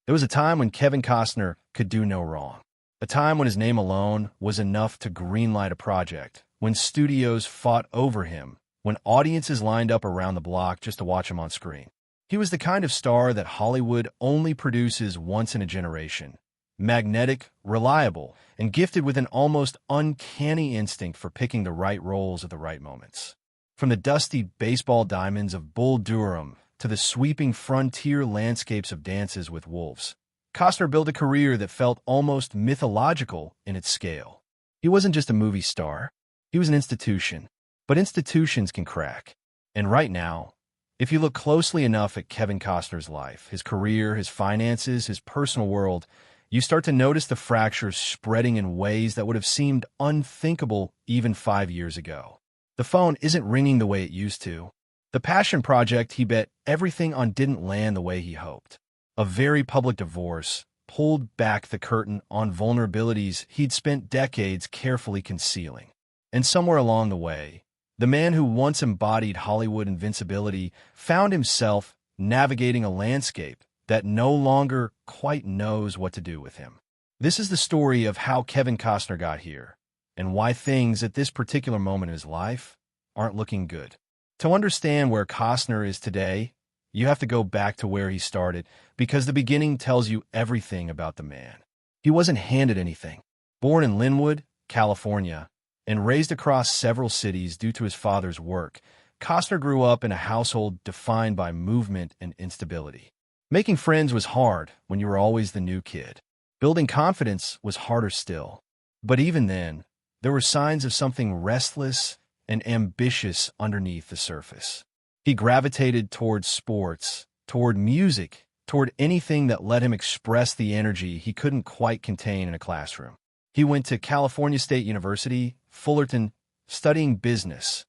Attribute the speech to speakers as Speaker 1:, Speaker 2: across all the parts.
Speaker 1: There was a time when Kevin Costner could do no wrong. A time when his name alone was enough to greenlight a project, when studios fought over him, when audiences lined up around the block just to watch him on screen. He was the kind of star that Hollywood only produces once in a generation. Magnetic, reliable, and gifted with an almost uncanny instinct for picking the right roles at the right moments. From the dusty baseball diamonds of Bull Durham to the sweeping frontier landscapes of Dances with Wolves, Costner built a career that felt almost mythological in its scale. He wasn't just a movie star, he was an institution. But institutions can crack. And right now, if you look closely enough at Kevin Costner's life, his career, his finances, his personal world, you start to notice the fractures spreading in ways that would have seemed unthinkable even 5 years ago. The phone isn't ringing the way it used to. The passion project he bet everything on didn't land the way he hoped. A very public divorce pulled back the curtain on vulnerabilities he'd spent decades carefully concealing. And somewhere along the way, the man who once embodied Hollywood invincibility found himself navigating a landscape that no longer quite knows what to do with him. This is the story of how Kevin Costner got here, and why things at this particular moment in his life aren't looking good. To understand where Costner is today, you have to go back to where he started, because the beginning tells you everything about the man. He wasn't handed anything. Born in Linwood, California, and raised across several cities due to his father's work, Costner grew up in a household defined by movement and instability. Making friends was hard when you were always the new kid. Building confidence was harder still. But even then, there were signs of something restless and ambitious underneath the surface. He gravitated toward sports, toward music, toward anything that let him express the energy he couldn't quite contain in a classroom. He went to California State University, Fullerton, studying business,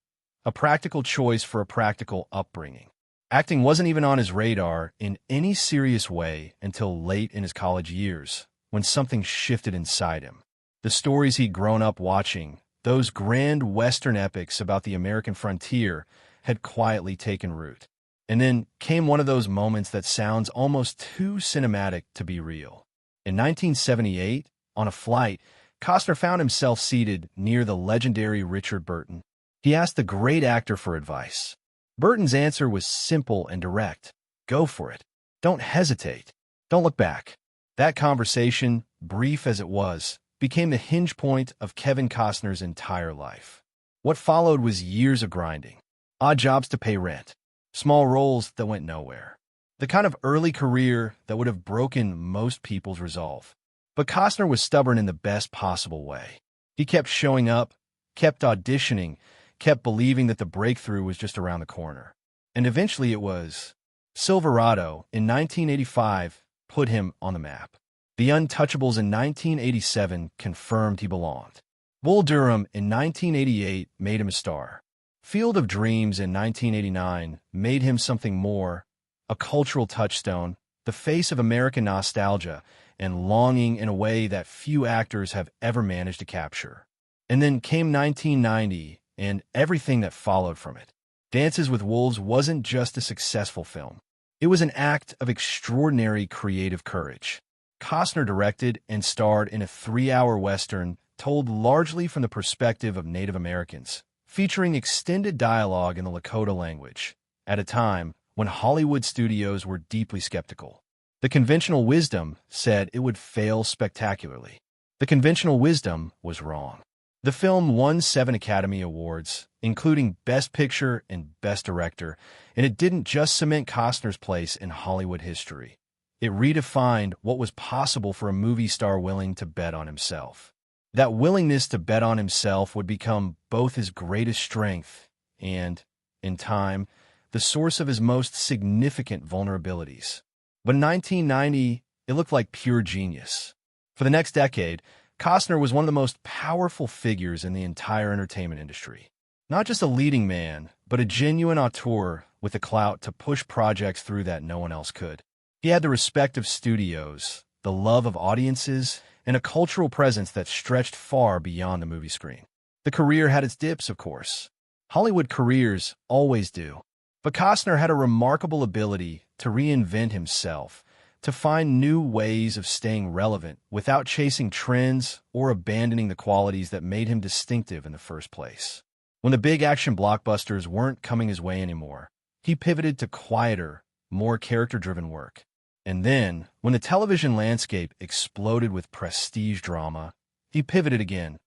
Speaker 1: a practical choice for a practical upbringing. Acting wasn't even on his radar in any serious way until late in his college years, when something shifted inside him. The stories he'd grown up watching, those grand Western epics about the American frontier, had quietly taken root. And then came one of those moments that sounds almost too cinematic to be real. In 1978, on a flight, Costner found himself seated near the legendary Richard Burton. He asked the great actor for advice. Burton's answer was simple and direct. Go for it. Don't hesitate. Don't look back. That conversation, brief as it was, became the hinge point of Kevin Costner's entire life. What followed was years of grinding. Odd jobs to pay rent. Small roles that went nowhere. The kind of early career that would have broken most people's resolve. But Costner was stubborn in the best possible way. He kept showing up, kept auditioning, kept believing that the breakthrough was just around the corner. And eventually it was. Silverado, in 1985, put him on the map. The Untouchables in 1987 confirmed he belonged. Bull Durham in 1988 made him a star. Field of Dreams in 1989 made him something more, a cultural touchstone, the face of American nostalgia, and longing in a way that few actors have ever managed to capture. And then came 1990 and everything that followed from it. Dances with Wolves wasn't just a successful film. It was an act of extraordinary creative courage. Costner directed and starred in a 3-hour Western told largely from the perspective of Native Americans, featuring extended dialogue in the Lakota language, at a time when Hollywood studios were deeply skeptical. The conventional wisdom said it would fail spectacularly. The conventional wisdom was wrong. The film won 7 Academy Awards, including Best Picture and Best Director, and it didn't just cement Costner's place in Hollywood history. It redefined what was possible for a movie star willing to bet on himself. That willingness to bet on himself would become both his greatest strength and, in time, the source of his most significant vulnerabilities. But in 1990, it looked like pure genius. For the next decade, Costner was one of the most powerful figures in the entire entertainment industry. Not just a leading man, but a genuine auteur with the clout to push projects through that no one else could. He had the respect of studios, the love of audiences, and a cultural presence that stretched far beyond the movie screen. The career had its dips, of course. Hollywood careers always do. But Costner had a remarkable ability to reinvent himself, to find new ways of staying relevant without chasing trends or abandoning the qualities that made him distinctive in the first place. When the big action blockbusters weren't coming his way anymore, he pivoted to quieter, more character-driven work. And then, when the television landscape exploded with prestige drama, he pivoted again,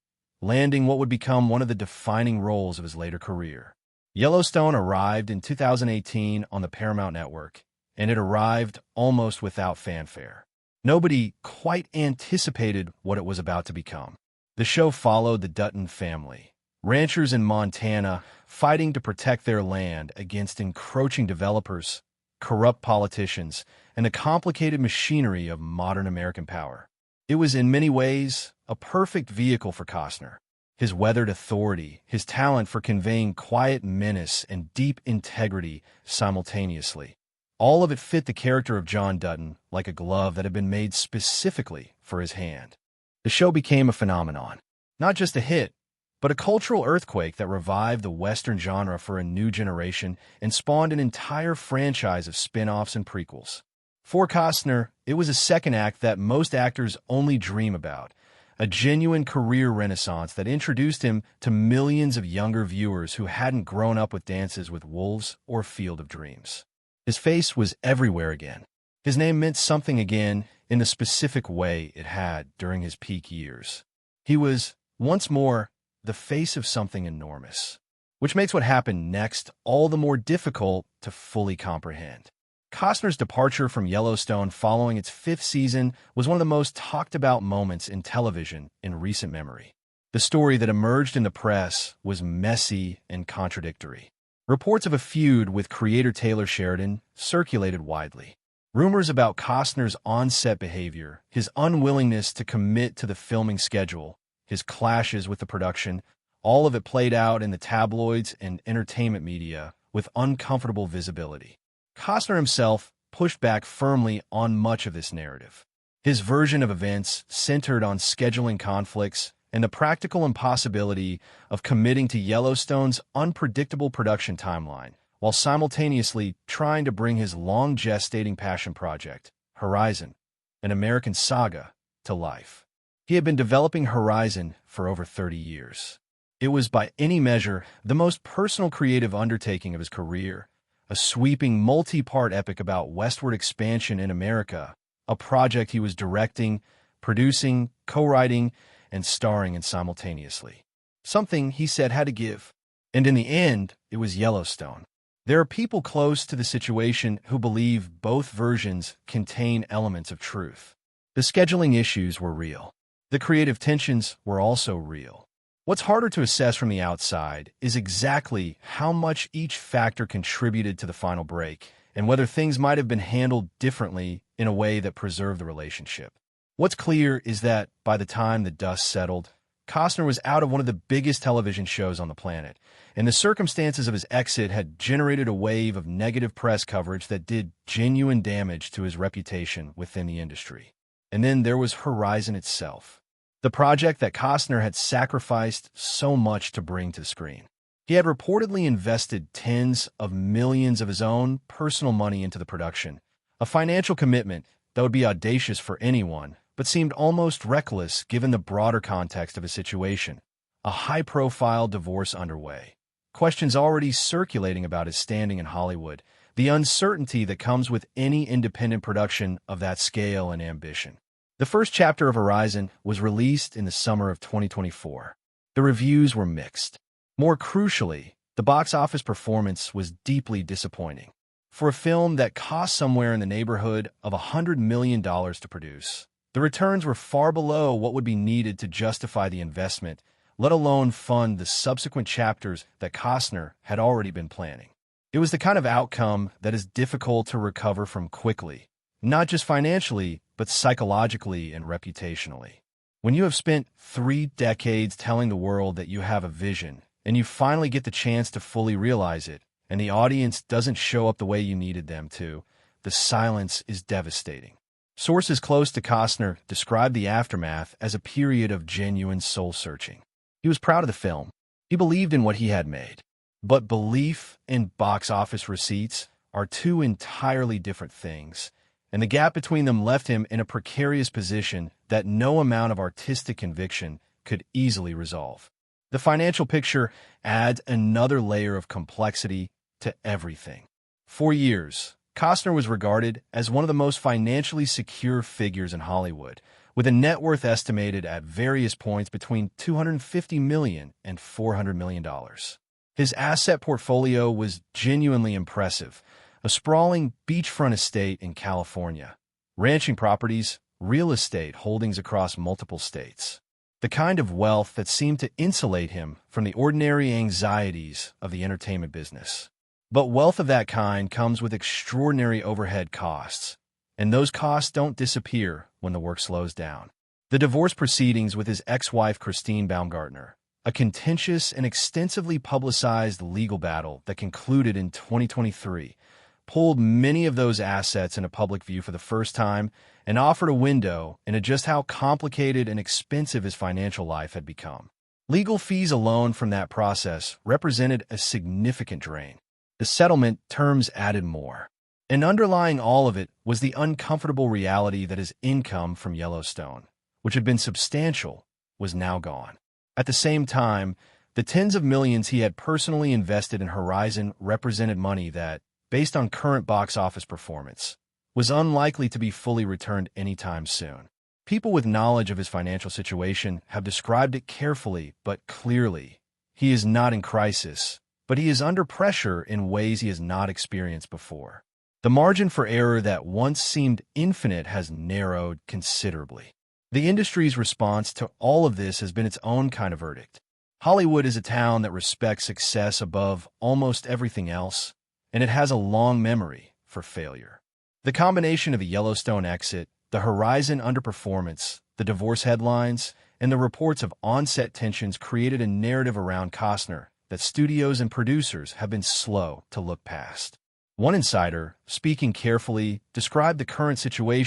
Speaker 1: landing what would become one of the defining roles of his later career. Yellowstone arrived in 2018 on the Paramount Network, and it arrived almost without fanfare. Nobody quite anticipated what it was about to become. The show followed the Dutton family, ranchers in Montana fighting to protect their land against encroaching developers, corrupt politicians, and the complicated machinery of modern American power. It was in many ways a perfect vehicle for Costner. His weathered authority, his talent for conveying quiet menace and deep integrity simultaneously. All of it fit the character of John Dutton like a glove that had been made specifically for his hand. The show became a phenomenon. Not just a hit, but a cultural earthquake that revived the Western genre for a new generation and spawned an entire franchise of spin-offs and prequels. For Costner, it was a second act that most actors only dream about, a genuine career renaissance that introduced him to millions of younger viewers who hadn't grown up with Dances with Wolves or Field of Dreams. His face was everywhere again. His name meant something again in the specific way it had during his peak years. He was, once more, the face of something enormous, which makes what happened next all the more difficult to fully comprehend. Costner's departure from Yellowstone following its fifth season was one of the most talked-about moments in television in recent memory. The story that emerged in the press was messy and contradictory. Reports of a feud with creator Taylor Sheridan circulated widely. Rumors about Costner's on-set behavior, his unwillingness to commit to the filming schedule, his clashes with the production, all of it played out in the tabloids and entertainment media with uncomfortable visibility. Costner himself pushed back firmly on much of this narrative. His version of events centered on scheduling conflicts and the practical impossibility of committing to Yellowstone's unpredictable production timeline, while simultaneously trying to bring his long-gestating passion project, Horizon, an American saga, to life. He had been developing Horizon for over 30 years. It was by any measure the most personal creative undertaking of his career, a sweeping multi-part epic about westward expansion in America, a project he was directing, producing, co-writing, and starring in simultaneously. Something, he said, had to give. And in the end, it was Yellowstone. There are people close to the situation who believe both versions contain elements of truth. The scheduling issues were real. The creative tensions were also real. What's harder to assess from the outside is exactly how much each factor contributed to the final break and whether things might have been handled differently in a way that preserved the relationship. What's clear is that by the time the dust settled, Costner was out of one of the biggest television shows on the planet, and the circumstances of his exit had generated a wave of negative press coverage that did genuine damage to his reputation within the industry. And then there was Horizon itself, the project that Costner had sacrificed so much to bring to the screen. He had reportedly invested tens of millions of his own personal money into the production, a financial commitment that would be audacious for anyone, but seemed almost reckless given the broader context of his situation. A high-profile divorce underway, questions already circulating about his standing in Hollywood, the uncertainty that comes with any independent production of that scale and ambition. The first chapter of Horizon was released in the summer of 2024. The reviews were mixed. More crucially, the box office performance was deeply disappointing. For a film that cost somewhere in the neighborhood of $100 million to produce, the returns were far below what would be needed to justify the investment, let alone fund the subsequent chapters that Costner had already been planning. It was the kind of outcome that is difficult to recover from quickly, not just financially, but psychologically and reputationally. When you have spent 3 decades telling the world that you have a vision, and you finally get the chance to fully realize it, and the audience doesn't show up the way you needed them to, the silence is devastating. Sources close to Costner described the aftermath as a period of genuine soul-searching. He was proud of the film. He believed in what he had made. But belief and box office receipts are two entirely different things, and the gap between them left him in a precarious position that no amount of artistic conviction could easily resolve. The financial picture adds another layer of complexity to everything. For years, Costner was regarded as one of the most financially secure figures in Hollywood, with a net worth estimated at various points between $250 million and $400 million. His asset portfolio was genuinely impressive: a sprawling beachfront estate in California, ranching properties, real estate holdings across multiple states. The kind of wealth that seemed to insulate him from the ordinary anxieties of the entertainment business. But wealth of that kind comes with extraordinary overhead costs, and those costs don't disappear when the work slows down. The divorce proceedings with his ex-wife Christine Baumgartner, a contentious and extensively publicized legal battle that concluded in 2023, pulled many of those assets into public view for the first time and offered a window into just how complicated and expensive his financial life had become. Legal fees alone from that process represented a significant drain. The settlement terms added more. And underlying all of it was the uncomfortable reality that his income from Yellowstone, which had been substantial, was now gone. At the same time, the tens of millions he had personally invested in Horizon represented money that, based on current box office performance, was unlikely to be fully returned anytime soon. People with knowledge of his financial situation have described it carefully but clearly. He is not in crisis, but he is under pressure in ways he has not experienced before. The margin for error that once seemed infinite has narrowed considerably. The industry's response to all of this has been its own kind of verdict. Hollywood is a town that respects success above almost everything else, and it has a long memory for failure. The combination of a Yellowstone exit, the Horizon underperformance, the divorce headlines, and the reports of on-set tensions created a narrative around Costner that studios and producers have been slow to look past. One insider, speaking carefully, described the current situation